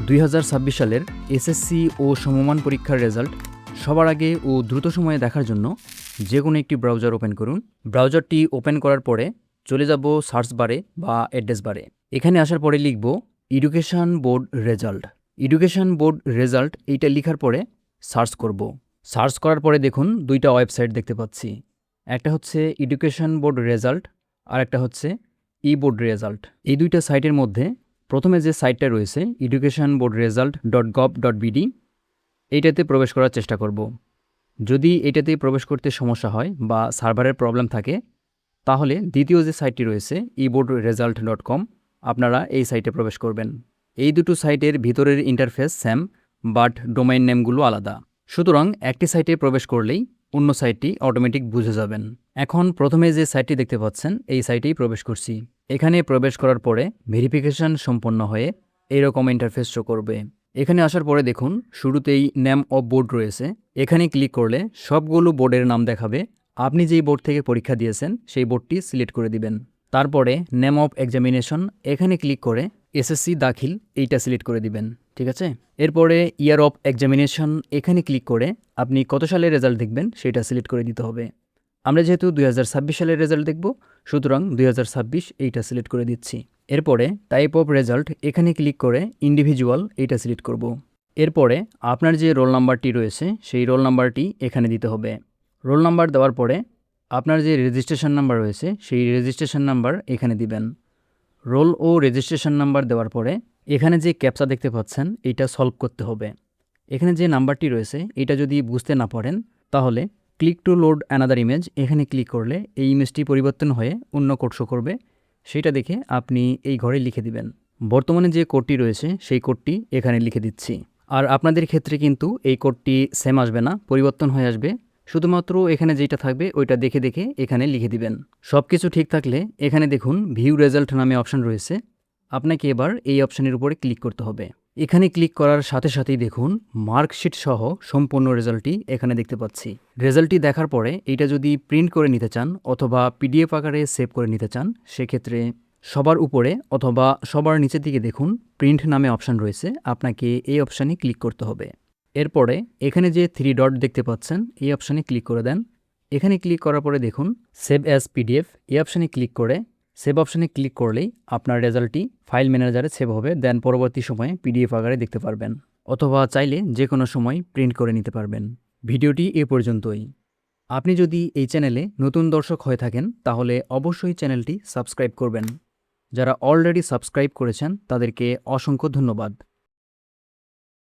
2026 সালের এসএসসি ও সমমান পরীক্ষার রেজাল্ট সবার আগে ও দ্রুত সময়ে দেখার জন্য যে কোনো একটি ব্রাউজার ওপেন করুন। ব্রাউজারটি ওপেন করার পরে চলে যাব সার্চ বারে বা অ্যাড্রেস বারে। এখানে আসার পরে লিখব education board result. Education board result এইটা লেখার পরে সার্চ করব। সার্চ করার পরে দেখুন দুইটা ওয়েবসাইট দেখতে পাচ্ছি। একটা হচ্ছে এডুকেশন বোর্ড রেজাল্ট আর একটা হচ্ছে ই বোর্ড রেজাল্ট। এই দুইটা সাইটের মধ্যে প্রথমে যে সাইটটা রয়েছে educationboardresult.gov.bd, এইটাতে প্রবেশ করার চেষ্টা করব। যদি এটাতে প্রবেশ করতে সমস্যা হয় বা সার্ভারের প্রবলেম থাকে তাহলে দ্বিতীয় যে সাইটটি রয়েছে eboardresult.com, আপনারা এই সাইটে প্রবেশ করবেন। এই দুটো সাইটের ভিতরের ইন্টারফেস সেম, বাট ডোমাইন নেমগুলো আলাদা। সুতরাং একটি সাইটে প্রবেশ করলেই অন্য সাইটটি অটোমেটিক বুঝে যাবেন। এখন প্রথমে যে সাইটটি দেখতে পাচ্ছেন এই সাইটেই প্রবেশ করছি। এখানে প্রবেশ করার পরে ভেরিফিকেশন সম্পন্ন হয়ে এইরকম ইন্টারফেস শো করবে। এখানে আসার পরে দেখুন শুরুতেই নেম অফ বোর্ড রয়েছে। এখানে ক্লিক করলে সবগুলো বোর্ডের নাম দেখাবে। আপনি যেই বোর্ড থেকে পরীক্ষা দিয়েছেন সেই বোর্ডটি সিলেক্ট করে দিবেন। তারপরে নেম অফ এক্সামিনেশন, এখানে ক্লিক করে এসএসসি দাখিল এইটা সিলেক্ট করে দিবেন। ঠিক আছে, এরপরে ইয়ার অফ এক্সামিনেশন, এখানে ক্লিক করে আপনি কত সালের রেজাল্ট দেখবেন সেটা সিলেক্ট করে দিতে হবে। আমরা যেহেতু 2026 সালের রেজাল্ট দেখব, সুতরাং 2026 এইটা সিলেক্ট করে দিচ্ছি। এরপরে টাইপ অফ রেজাল্ট, এখানে ক্লিক করে ইন্ডিভিজুয়াল এইটা সিলেক্ট করব। এরপরে আপনার যে রোল নাম্বারটি রয়েছে সেই রোল নাম্বারটি এখানে দিতে হবে। রোল নাম্বার দেওয়ার পরে আপনার যে রেজিস্ট্রেশন নাম্বার রয়েছে সেই রেজিস্ট্রেশন নাম্বার এখানে দিবেন। রোল ও রেজিস্ট্রেশন নাম্বার দেওয়ার পরে এখানে যে ক্যাপচা দেখতে পাচ্ছেন এইটা সলভ করতে হবে। এখানে যে নাম্বারটি রয়েছে এটা যদি বুঝতে না পারেন তাহলে click to load another image, এখানে ক্লিক করলে এই ইমেজটি পরিবর্তন হয়ে অন্য কোড শো করবে। সেটা দেখে আপনি এই ঘরে লিখে দিবেন। বর্তমানে যে কোডটি রয়েছে সেই কোডটি এখানে লিখে দিচ্ছি। আর আপনাদের ক্ষেত্রে কিন্তু এই কোডটি সেম আসবে না, পরিবর্তন হয়ে আসবে। শুধুমাত্র এখানে যেটা থাকবে ওইটা দেখে দেখে এখানে লিখে দিবেন। সব কিছু ঠিক থাকলে এখানে দেখুন ভিউ রেজাল্ট নামে অপশান রয়েছে। আপনাকে এবার এই অপশানের উপরে ক্লিক করতে হবে। এখানে ক্লিক করার সাথে সাথেই দেখুন মার্কশিট সহ সম্পূর্ণ রেজাল্টটি এখানে দেখতে পাচ্ছি। রেজাল্টটি দেখার পরে এইটা যদি প্রিন্ট করে নিতে চান অথবা পিডিএফ আকারে সেভ করে নিতে চান, সেক্ষেত্রে সবার উপরে অথবা সবার নিচের দিকে দেখুন প্রিন্ট নামে অপশান রয়েছে, আপনাকে এই অপশানে ক্লিক করতে হবে। এরপরে এখানে যে 3 ডট দেখতে পাচ্ছেন এই অপশানে ক্লিক করে দেন। এখানে ক্লিক করার পরে দেখুন সেভ অ্যাজ পিডিএফ, এই অপশানে ক্লিক করে সেভ অপশানে ক্লিক করলেই আপনার রেজাল্টটি ফাইল ম্যানেজারে সেভ হবে। দেন পরবর্তী সময়ে পিডিএফ আকারে দেখতে পারবেন অথবা চাইলে যে কোনো সময় প্রিন্ট করে নিতে পারবেন। ভিডিওটি এ পর্যন্তই। আপনি যদি এই চ্যানেলে নতুন দর্শক হয়ে থাকেন তাহলে অবশ্যই চ্যানেলটি সাবস্ক্রাইব করবেন। যারা অলরেডি সাবস্ক্রাইব করেছেন তাদেরকে অসংখ্য ধন্যবাদ।